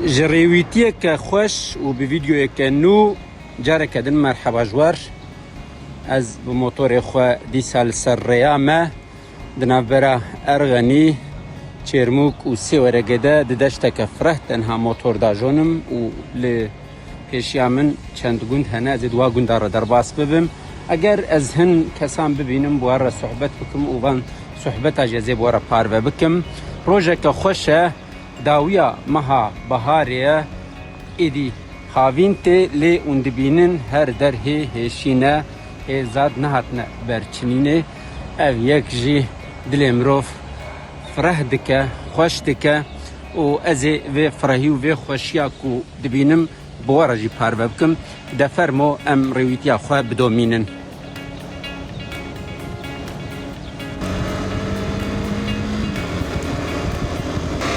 جريويتيك خوش وبفيديو كانو جارك دن مرحبا جوار از بموتور خو دي سال سر ريامه دنابرا ارغني چرموك و سي ورقده ددشتك فرح تنها موتور دا جونم و ل پیشیا من چند گوند هنه از دوا گوند را درباس ببم اگر از هن کسان ببینم بوار صحبت بکم و وان صحبت اجازه بوار پار بکم روزك خوشه داویا مها بهاریه ایدی خاوینته لی اندبینن هر در هشینه زاد نهاتنه برچنینه او یک جی دلمروف فرح دکه خوش دکه و از و فرحی و خوشیا کو دبینم بوارجی پار بکم دفرمو ام رویتیا خو بدومینن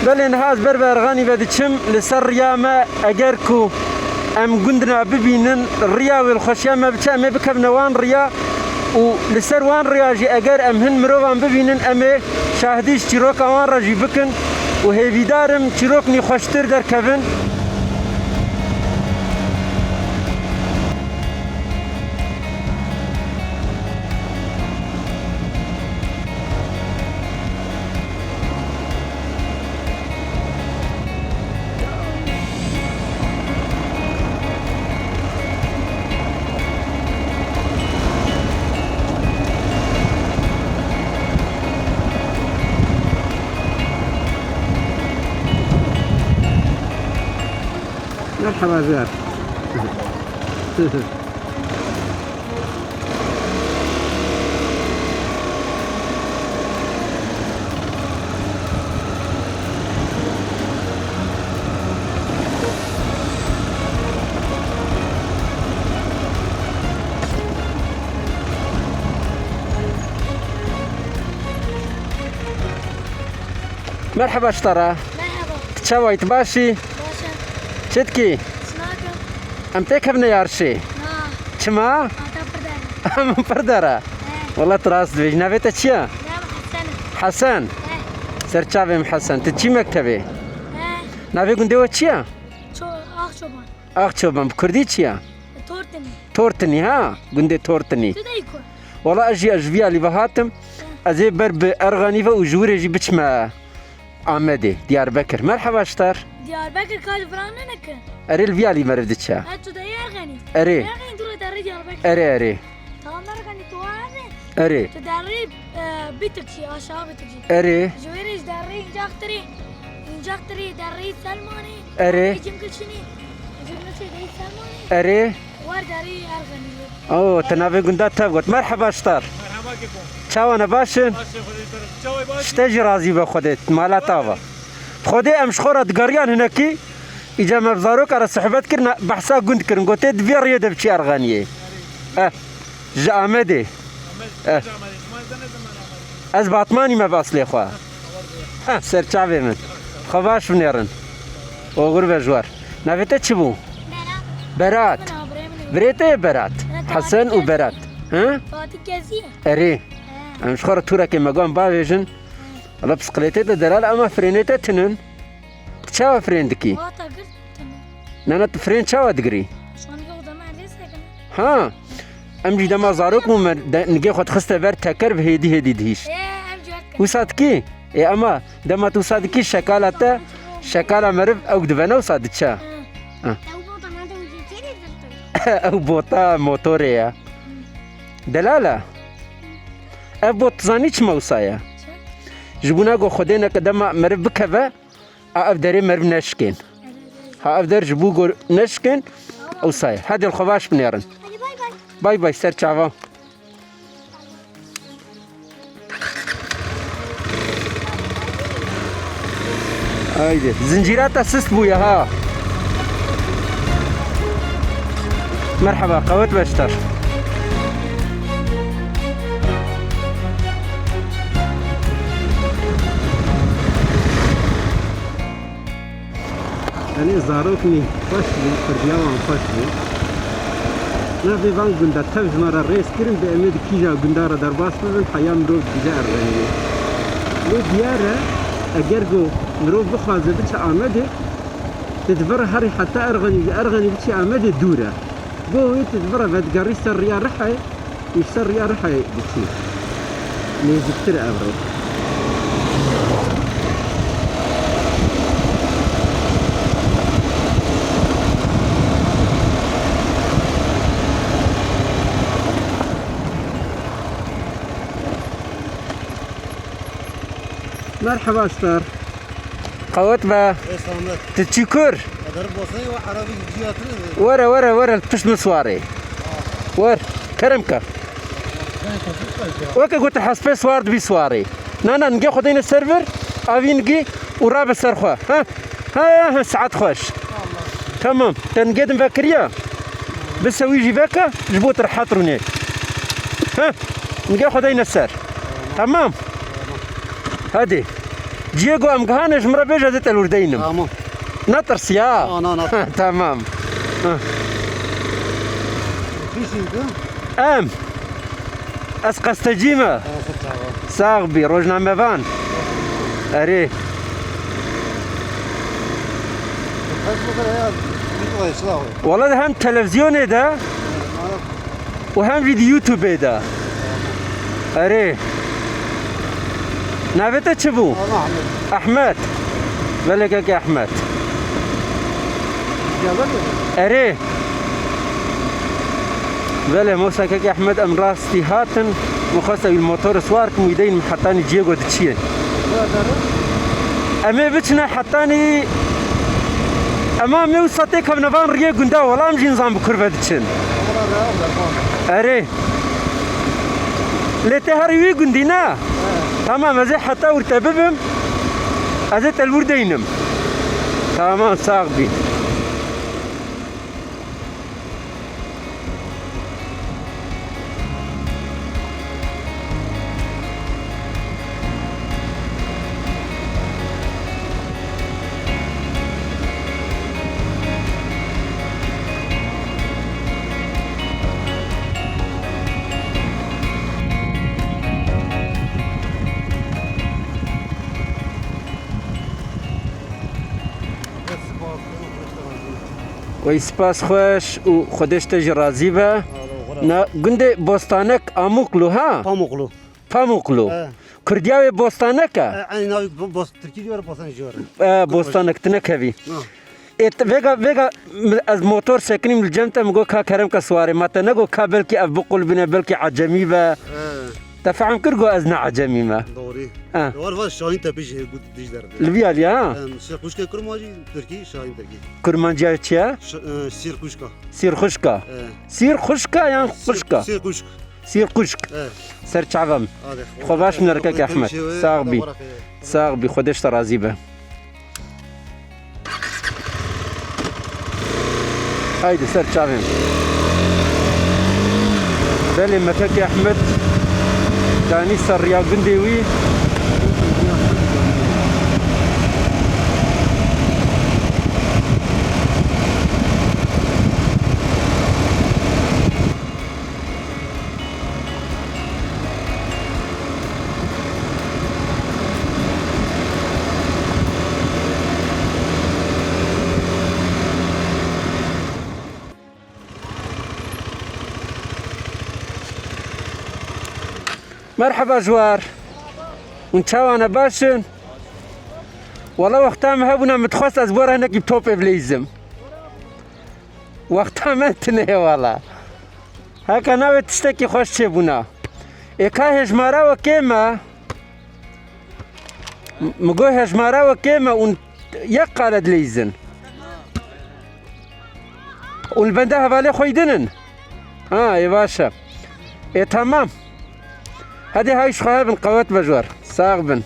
بلين هاز بربر غاني بدشم لسر ريامة اگر كو ام قندنا ببينن الريا والخشيامة بتشامة بكبنا وان ريا و لسر وان ريا جي اگر ام هن مروان ببينن امي شاهديش تيروك وان راجي بكن و هيفيدارم تيروكني خوشتر در كفن مرحبا زار مرحبا شطرة مرحبا تشاويت باشي شتكي ام تكبنا يارشي شما ام بردارا والله تراس بيج نافيتا تشيا حسن سرچاوم حسن تشي مكتبه نافي گوندو تشيا اخ چوبان كردي تشيا تورتني ها گوندي تورتني والله اجي اجبيا لي بهاتم ازي برب ارغاني وجوري جي بچما آمده دیاربکر مرحبا شتر دیاربکر کال فرانه نکن اره الویالی مردچه تو دیار غنی اره غنی تو داری دیاربکر اره تمام غنی تو اره تو داری بیتکشی آشا بیتکشی اره جویرش داری اینجاکتری داری سلمانی اره جمکشنی جمکشی داری سلمانی اره وار داری ارغنی اوه تنابي قندات تبغت مرحبا شتر مرحبا كيفكم چاوانا باشن شتاجي راضي بخودت مالا تاوا خودي امش خورت قريان هناكي اجا مبزاروك على صحبت كرنا بحثا قند كرن قلت دبير رياده بشي ارغانيه جا امدي از باطماني ما باصلي خوا سر چاوي من خواش بنيرن اوغر بجوار نافيتا چبو برات بريته برات حسن وبرات ها فاتي كازيه اري امش خورة تورا كيما قام باويجن الله بسقليتي دلال اما فرينيتي تنن تشاوا فريندكي نانا فرين تشاوا دقري ها امجي دما زاروك مو نجي خد خسته بر تكر بهدي هدي دهيش وصادكي اي اما دما تو صادكي شكالته شكاله مرف او دبنا وصادتشا او بوطا موتوريا دلاله ابوت زانيش موصايا جبنا جو خدينا كدما مرف بكفا افدري مرف نشكين ها افدر جبو جو نشكين اوصايا هذه الخواش بنيرن باي باي سير تشافا هايدي زنجيرات اسست بويا ها. مرحبا قوت بشتر. أنا زاروكني فاشلي فردياوان فاشلي نافي فان قندا تفج مرة رئيس كرم بأمد كيجا قندارة درباس بزن حيام روب ديجار رهني لو ديارة أجرجو نروب بخوازة بتش آمده تدبر هري حتى أرغني بتش آمده دورة بوي تدبر بدقري سريا رحي يسريا رحي بتشي نيزكتر أبرو مرحبا استار قوت با تتشكر ورا البش مسواري ور كرمك وكا قلت حسبي سوار بي سواري نانا نجي خدين السيرفر افي نجي وراب السرخوا ها ساعات خوش تمام تنقدم فاكريا بس ويجي فاكا جبوت رحاطروني ها نجي خدين السر تمام هادي جيجو امكهانش مربيجة زيت الوردينم تمام نطرس يا نطرس تمام ام اسقستجيمة ساغبي روجنا مفان اري والله ده هم تلفزيون ده وهم فيديو يوتيوب ده اري نافته تشبو احمد بلك يا احمد اري بله موسى كاك احمد ام راستي هاتن مخصص الموتور سوارك ميدين حطاني جيجو دتشين امي بتنا حطاني امامي وصتي كم نفان ريه غندا ولا مجي نظام بكربه دتشين اري لتهري غندينا تمام ازي حتى ورتببم ازي الوردينم تمام صاحبي وی سپاس خوش و خودش تج راضی به نه گنده بوستانک آموکلو ها پاموکلو کردیاوی بوستانک أنا ناوي بوس تركي ولا بوسان جوار بوستانک تنکوی ات ویگا از موتور سکنیم الجمت مگو کا کرم کا سواره مات نگو کا بلکی اب بقول بنا بلکی عجمی با تفهم كرجو أزنا عجمي ما دوري وارفا شاهين تبيش قد ديش در لبيا ليا سير خوشكا كرماجي تركي شاهين تركي كرمانجا تشيا سير خوشكا سير خوشكا سير خوشكا يعني خوشكا سير خوشك سير خوشك سر تعظم خباش من ركاك أحمد صاغبي صاغبي خدش ترازيبه هايدي سر تعظم بالي مكاك أحمد داني سر يا قنديوي مرحبا جوار ونتاو انا باشن والله وقتها ما هبونا متخصص ازبور هناك بتوب ابليزم وقتها ما انتنه والله هكا ناوي تشتكي خوش تشيبونا ايكا هجمارا وكيما مقو هجمارا وكيما يقال دليزن والبنده بالي خويدنن يا باشا تمام هذه هاي شخوها بن قوات بجوار صاغبن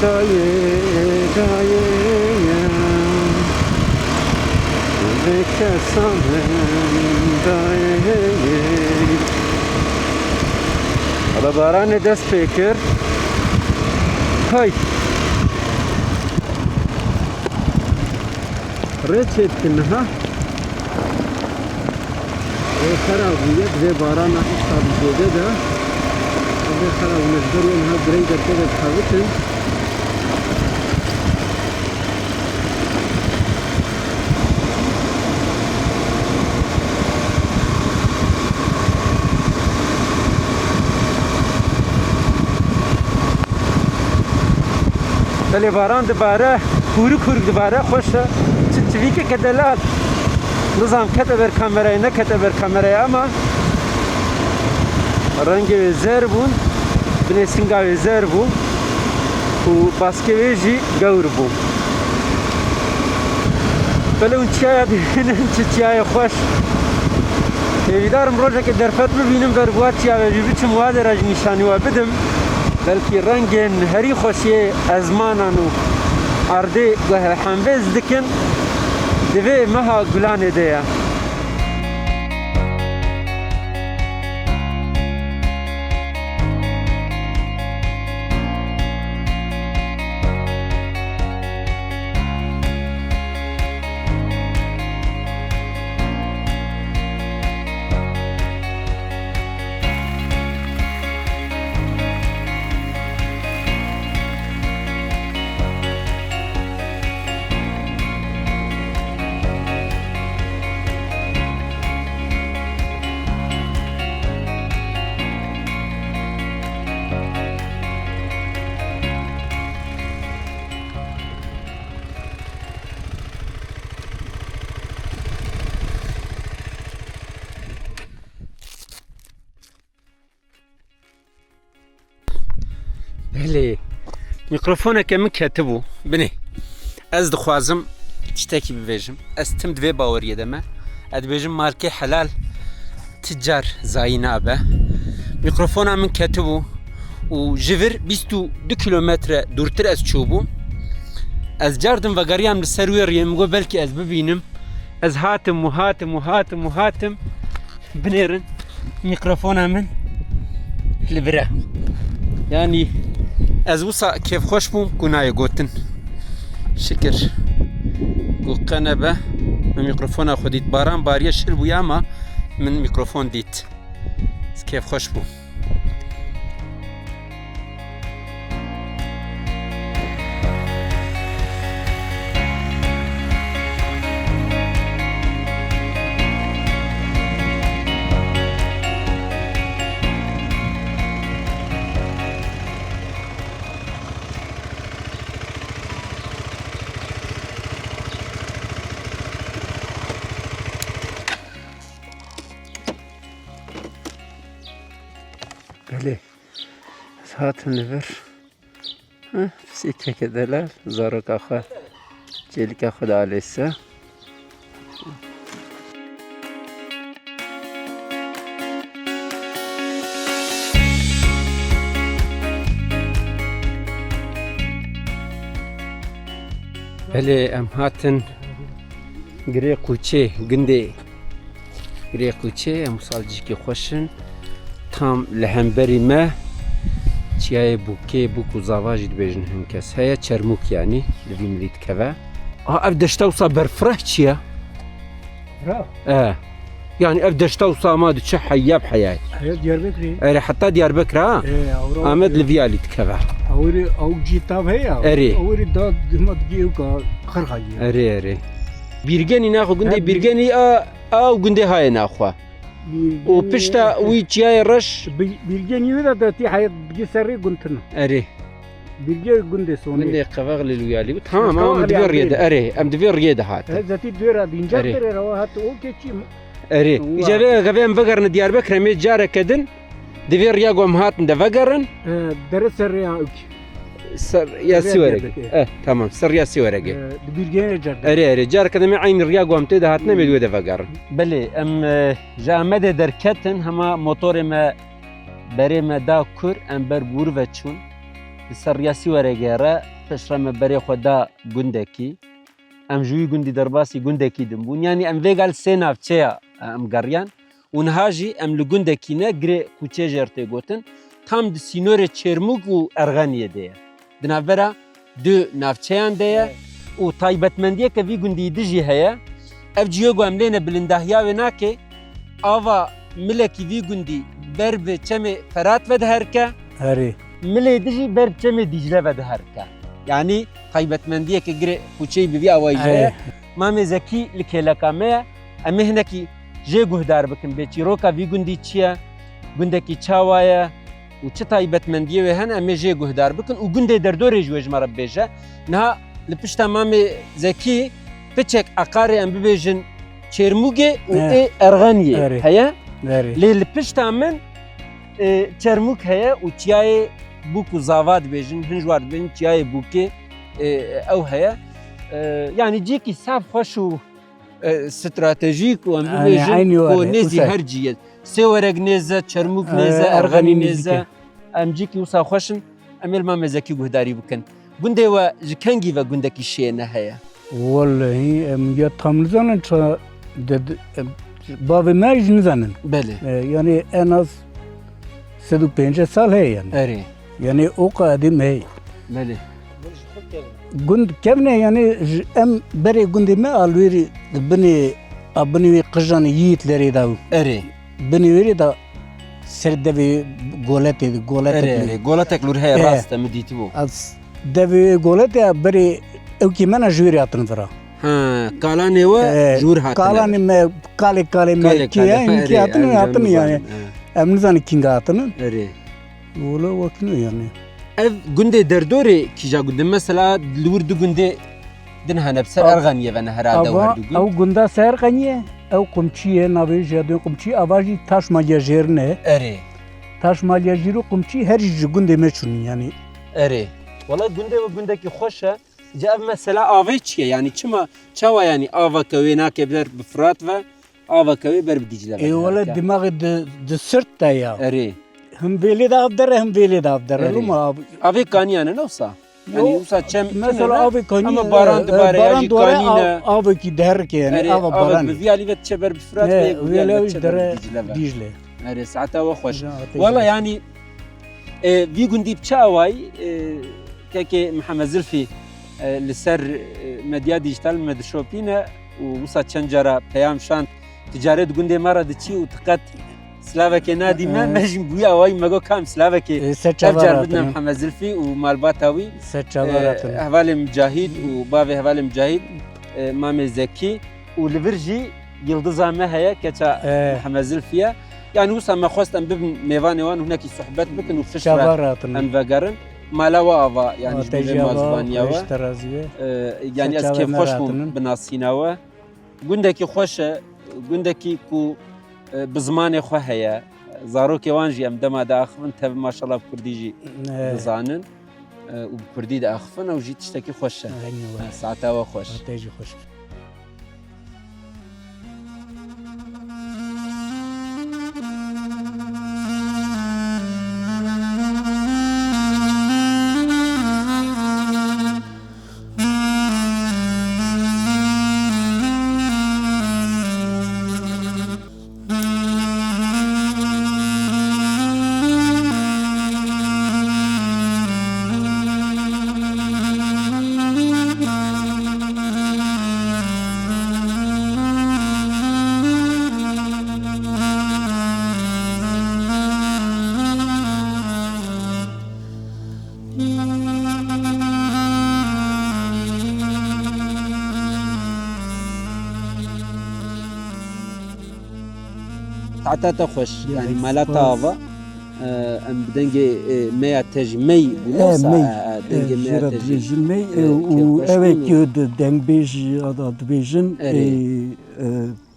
daye daye ve kesamen daye. Ala baran dest pekir. Hay. Reçettin ha. خرابیت و باران اصلا بوده ده. اول خراب نشداری اینها برای درک خواهدن. ولی باران دوباره کوری دوباره خوشه. چی که دلال. نظام کته بر کامرای نه کته بر کامرای اما رنگ زر بون بنسینگا زر بون و باسکویجی گور بون ولی اون چیای دیدن چیای خوش ایدارم روزه که در فت ببینم در بوات چیای بیچم واد راج نشانی و بدم بلکی رنگ هری خوشی ازمانانو ارده حنبز دکن دوی مها گلانه دیا بله میکروفونه که من کتبو بنی از دخوازم تشتکی ببیجم از تم دوی باوریه دمه اد بیجم مارکه حلال تجار زاینه به میکروفونه من کتبو و جبر 22 کیلومتر دورتر از چوبو از جاردم و گریم لسروی ریم گو بلکه از ببینم از هاتم بنیرن میکروفونه من لبره yani ez wisa kêf xweş bûm ku nayê gotin şikir ku qenebe min mîkrofona xwe dît baran bariye şir bûye ama min mîkrofon dît ez kêf xweş bûm. بله هاتم نبر سیکه دلال زارک آخه چیلیک خدا علیسه بله ام هاتن گری قوچه گنده گری قوچه ام سالجی که خوشن tam lehemberi me çiyaye buku zavajid bejin hinkes heye çermuk yani livim lit keve ev deşta usa berfreh çiya yani ev deşta usa ama çi hayyab hayay Diyarbakır ere hatta Diyarbakır ha Ahmet Livya lit keve avri avci tav heya avri da dimat giyu ka kharhayi ere birgeni naxu günde birgeni a günde haye naxu و پشتا وی چیای رش بیرگنی ودا دتی حیات بگی سری گنتن اره بیرگی گنده سونی گنده قواغ لیلویالی تمام ام دویر ریده اره ام دویر ریده هات زتی دویر دینجا تر رو هات او که چی اره ایجابه گویم بگرن دیاربکر می جاره کدن دویر ریاگو ام هاتن ده بگرن درس ریا اوکی سر يا سوارق تمام سر يا سوارق بيرجين جرد اري جار كذا مع عين الرياق وامتد هاتنا بدو دفقر بلي ام جامد دركتن هما موتور ما بري ما دا كور ام بر بور وچون سریاسی ورگیره پشرم بری خدا گندکی ام جوی گندی درباسی گندکی دم بون یعنی ام ویگال سه نافچه ام گریان اونهاجی ام لگندکی نه گره کوچه جرته گوتن tam di sînorê Çêrmûk û Erxeniyê de ye. Di navbera du navçeyan de ye û taybetmendiyeke vî gundî de jî heye. Ev ciyê ku em lê ne bilindahiya wê nake ava milekî vî gundî ber bi çemê Ferat ve diherike Erê. milê de jî ber çemê Dîcle ve diherike. Yani taybetmendiyeke girê kuçeyî bi vî awayî heye. Mamê Zekî li kêleka me ye em ê hinekî jê guhdar bikin bê çîroka vî gundî çi ye gundekî çawa ye û çi taybetmendiyê wê hene em ê jê guhdar bikin û gundê derdorê ji wê ji me re bibêje. Niha li pişta mamê Zekî piçek eqarê em bibêjin Çêrmûgê û ê Erxeniyê heye. Lê li pişta min Çermûk heye û çiyayê bûk û zava dibêjin hin ji war dibêjin çiyayê bûkê ew heye. Yani cîkî saf xweş û stratejîk û em bibêjin ku nêzî her ciyê sê werek nêze Çermûk nêze Erxenî nêze em cîkî wisa xweşin em ê li mamê Zekî guhdarî bikin. Gundê we ji kengî ve gundekî şiyê ne heye? Vallahi em ya tam nizanin ça bavê me jî nizanin. Belê. Yani en az 105 sal heye yani. Erê. Yani o kadim heye. Belê. Gund kevne yani em berê gundê me alwêrî binê wê qijanê yiğitlerê da Erê. binê wêrê da serdevê goletê Erê. Goletek lûr heye rast em dîtibû. az devê goletê berê ewkî me ji wêrê hatin vira. Ha, kalanê we jûr hatin. Kalanê me kalê me kiye inkî hatin yani. Em nizanin kînga hatin. Erê. Wala wakî yani. Ev gundê derdorê kîja gundin mesela li wir du gundê din hene bi ser Erxeniyê ve neherade Ava ew gunda ser qeniye ew qumçiye navê jadê qumçî ava jî taş maliye jêrine. Erê. Taş maliye jîrû qumçî her ji gundê me çûnin yani. Erê. Wala gundê ve gundekî xweş e. Ji ev mesela avê çi ye? Yani çawa yani aveke wê nake ber bi Firat ve aveke wê ber bi Dîcle ve. Wala dimagê di sirt de ya. Erê. Him vêlê de avdere him vêlê de avdere. Rûma Avê kaniyane ne wisa? Yani wisa çem mesela avê kanî ama baran dibare ya jî kanîne. Avekî derke yani ava baran. Bi vî alî ve çeber bi Firat ve vêle wî dere Dîcle. Erê saeta we xweş. Wala yani vî gundî çi awayî kekê Mihemed Zilfî li ser medya dijîtal me dişopîne û wisa çend cara peyam şand ticaret gundê me re diçî û tiqet Slavekê nadî me me jî bûye awayî me got kam Slavekê ev car bidine Mihemed Zilfî û malbata wî hevalê Mücahîd û bavê hevalê Mücahîd mamê Zekî û li vir jî yildiza me heye keça Mihemed Zilfî ye. Yani wisa me xwest em bibin mêvanê wan hunekî sohbet bikin û fiş ve em vegerin. Mala we ava yani ji vê mazbaniya we yani ez kêf xweş bûm bi nasîna we. Gundekî xweş e gundekî ku bi zimanê xwe heye. Zarokê wan jî em dema de axivin tev maşallah bi Kurdî jî dizanin û bi Kurdî de axivin ew jî tiştekî xweş e. Saeta we xweş. تعتاتا خوش يعني مالتا ava ام بدنجي ميا تج مي ولا دنجي ميا تج مي و avec de dengbej ad vision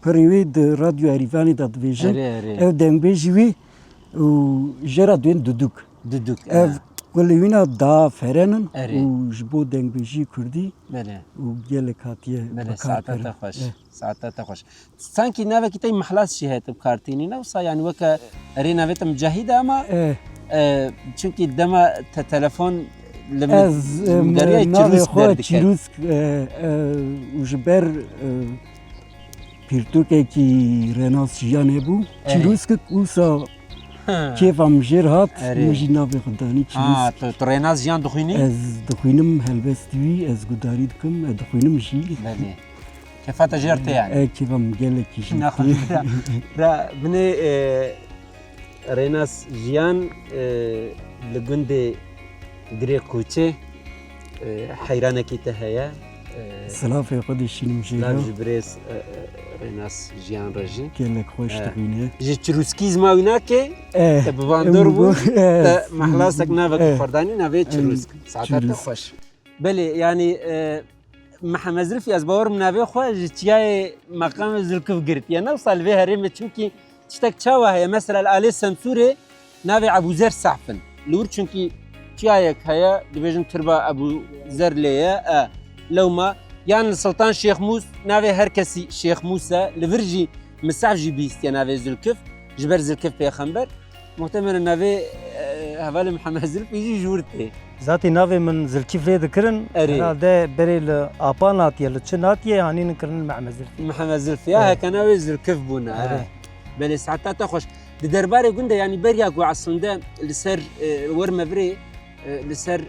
privé de radio Arivani ad vision ev dengbej wi u jera duen duduk ev Kulüvina da ferenin u jbo dengbejî Kurdî û gelek hatiye saeta xweş saeta xweş sankî navekî te mehlas jî heye kartînî ne wisa yani weke erê navê te Mücahîd e ama چونکی دما تلفن از ناوی خواه چیروسک و جبر پیرتوکه کی رناس جیانه بو چیروسک اوسا کیفم جر هات موجی ناوی خدانی چیروسک تو رناس جیان دخوینی؟ از دخوینم هلبستوی از گداری دکم دخوینم جی بله كيفاتا جرتي يعني؟ كيف مقالك شيء ناخذ را بني ريناس جيان لجندي دري كوتشي حيرانة كي تهيا سلافي قد الشيء مجيء لا جبريس ريناس جيان رجي كأنك خوش تقينه جي تروسكيز ما ويناكي تبواندور بو محلاسك نافك فرداني نافي تروسك ساعتها خوش بلي يعني محمد زلفي از باور منابع خو جتياي مقام زلكف قرت يعني نوصل بها ريمه چونكي تشتك تشاوه هي مثلا علي سمسوري نابع ابو زر صعفن لور چونكي تشايك هيا ديفيجن تربا ابو زر ليا لو ما يعني السلطان شيخ موس نابع هركسي شيخ موسى لفرجي مسعجي بيست يعني نابع زلكف جبر زلكف بيخنبر محتمل نابع هوال محمد زلفي يجي جورتي ذاتي ناوي من زلكيف لي ذكرن هذا بري الابانات يلا تشناتي هاني نكرن مع زلفي محمد زلفي ها كان ناوي زلكف بونا بل ساعتها تخش درباري قنده يعني بريا قو عصنده لسر ورمه بري لسر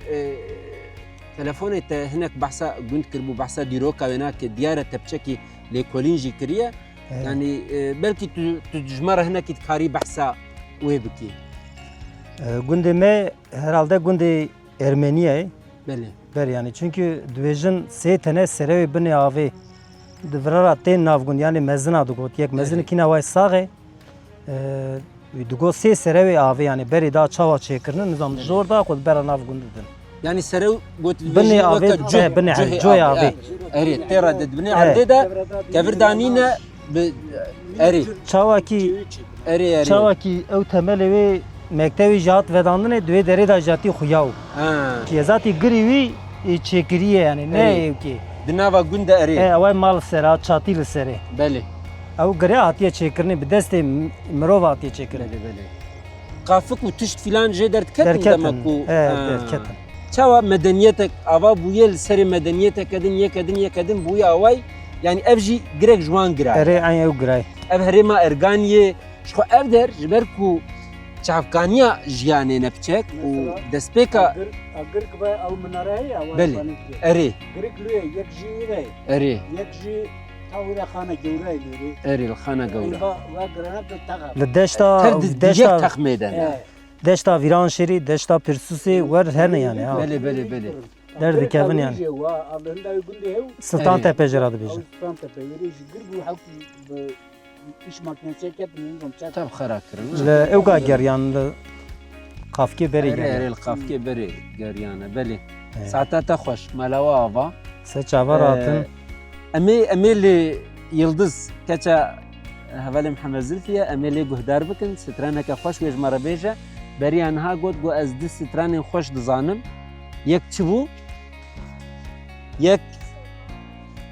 تلفوني هناك بحثا قنت كربو بحثا ديروكا هناك دياره تبشكي لكولينجي كريا يعني بلكي تجمره هناك تكاري بحثا ويبكي قنده ما herhalde قنده Ermeniye بله ber yani çünkü dvejin se tane serevi bine ave dvrara ten navgun yani mezina dugot yek mezin kina vay sağı dugot se serevi ave yani beri da çava çekirnin nizam zorda kod bera navgun dedin yani serev got bine ave bine joy ave eri tera ded bine ave da kevirdanine eri çava ki eri çava ki ev temeli ve مکتبی جات وداندن دوی دری دا جاتی خویاو که ذاتی گریوی چکریه یعنی نه کی دناوا گنده اری اوای مال سرا چاتیل سره بله او گری هاتیه چکرنی به دست مرو هاتیه چکرنی بله قافک و تشت فلان جه درد کتن دمکو درکتن چاوا مدنیتک آوا بویل سر مدنیتک کدن یکدن بویا اوای yani evji grek jwan gra ere ay ev gray ev herima erganiye şu ev der jiberku çavkaniya jiyane nepçek u despeka agar kba au manare ya beli eri grek luye yek jire eri yek ji tawira khana jawra leri eri khana gawra wa grana taga لدشتا دشتا تخميدن دشتا ویران شری دشتا پرسوسی ور هر نه yani بله درد کevin yani Sultan Tepe jeradı bije Sultan Tepe yeri girgu hakki iş makinesi ketmin طب خرا كرن لا اوقا جريان قافكي بري eri القافكي بري جريانه بله ساعتها تخش ملوافا سچاوراتن امي اللي يلدز كتا هفالي محمد زلفيا امي اللي جهدار بكن سترانك خوش ويج مره بيجا بري انها قد جو از دي ستران خوش دزانم يك تشبو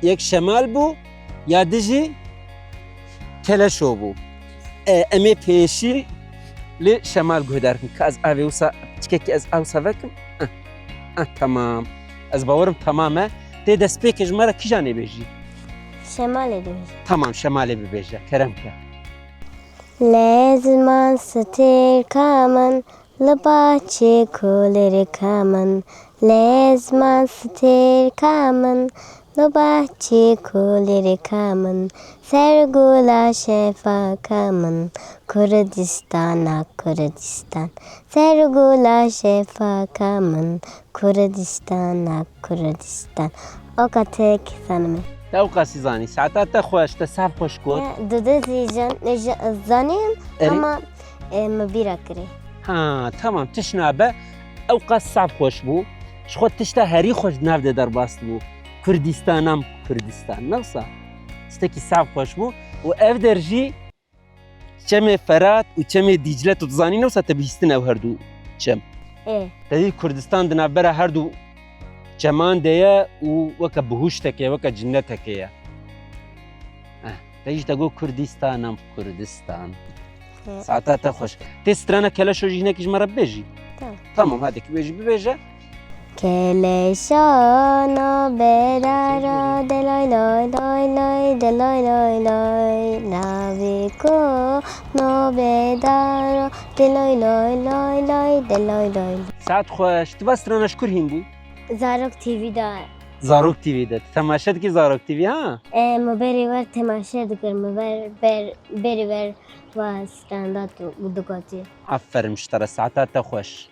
يك شمال بو يا دجي كلاشو بو امي بيشي لشمال جهداركم كاز افي وسا تشكي از اوسا فكم تمام از باورم تمامه دي دسبيك جمره كيجاني بيجي شمالي بيجي تمام شمالي بيجي كرمك لازم ستير كامن لباچه كولر كامن لازم ستير كامن لباچه كولر كامن سرگولا شفا كامن كردستان كردستان سرگولا شفا كامن كردستان كردستان اوقاتك سنمي توقع سيزاني ساعتها تخوش تساب خوش كوت دودو زيجان زانين اما مبيرا كري ها تمام تشنابه اوقات صعب خوش بو شخوت تشتا هري خوش ناف ده در باست بو كردستانم كردستان نقصا استكي صعب خوش بو و اف درجي چم فرات و چم دیجله تو زانی نوسا تبیستن او هر دو چم ايه تدی کردستان دنا بره هر دو چمان دیا و وک بهشتکه وک جنتکه تيجي تقول كردستان كردستان ساعتها خوش تسترانا كلاش وجي هناك جمرة بيجي تمام هذيك بيجي ببيجة کلشانا برارا دلای لای لای لای دلای لای لای ناوی کو نو بدارا دلای لای لای لای دلای لای ساعت خوش تبسترانا شكر هين بو زاروک تیوی دار زاروك تي في ده تماشت کی زاروك تي في ها مبری ور تماشا دکر مبر بری ور و استاندات و دکاتی عفر مشترى ساعتها خوش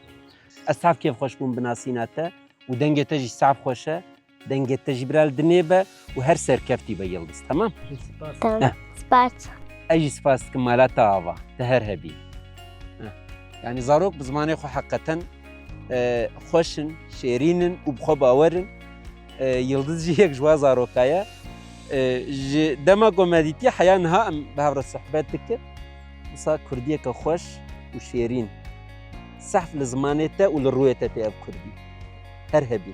السعف كيف خوش بون بناسيناته ودنجة تجي السعف خوشه دنجة تجي برال دنيبة وهر سر كفتي بيلبس تمام تمام سپاس اجي سباس كمالات آوا تهر هبي يعني زاروك بزماني خو حقا خوشن شيرينن وبخو باورن يلدز جي هيك جوا زاروكايا دما قوماديتي حياة نها بهبر الصحبات تكر وصا كردية كخوش وشيرين صحف لزمانيته وللرويته تي اب كردي هرهبي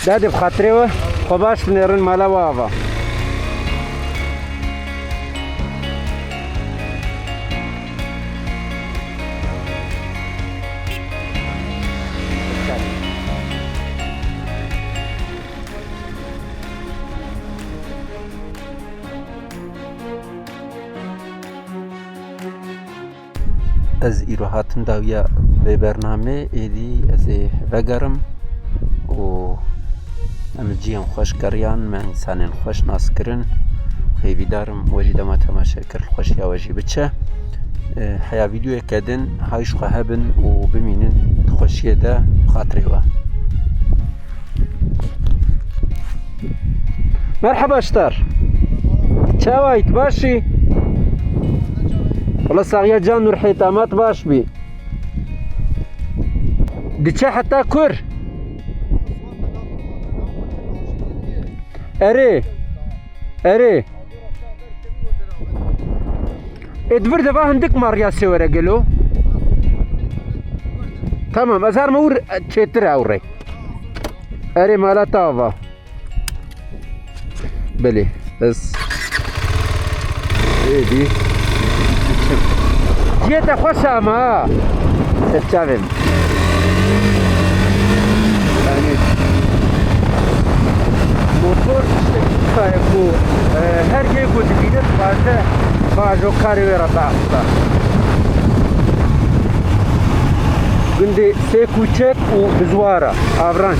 دادي بخاطري خباش بنيرن مالا وافا از ایرو هاتم داویا به برنامه ایدی از وگرم و امجیان خوش کریان من انسان خوش ناس کرن خیلی دارم وجی دما تماشا کرد خوش یا وجی بچه حیا ویدیو کردن هایش خواهبن و ببینن خوشیه ده خاطره و مرحبا اشتر چاوایت باشی والله ساغيا جان نور حيتامات باش بي ديتشا حتى كر اري ادبر دفا هندك مارياسي ورا قلو تمام ازهر مور تشتري اوري اري مالا تافا بلي بس ايه دي جيت خوشها ما تتشافن يعني موتور فايكو هر جيكو دبينت بازه باجو كاري ورا تاعتا قندي سيكو تشيك وبزوارة افرانش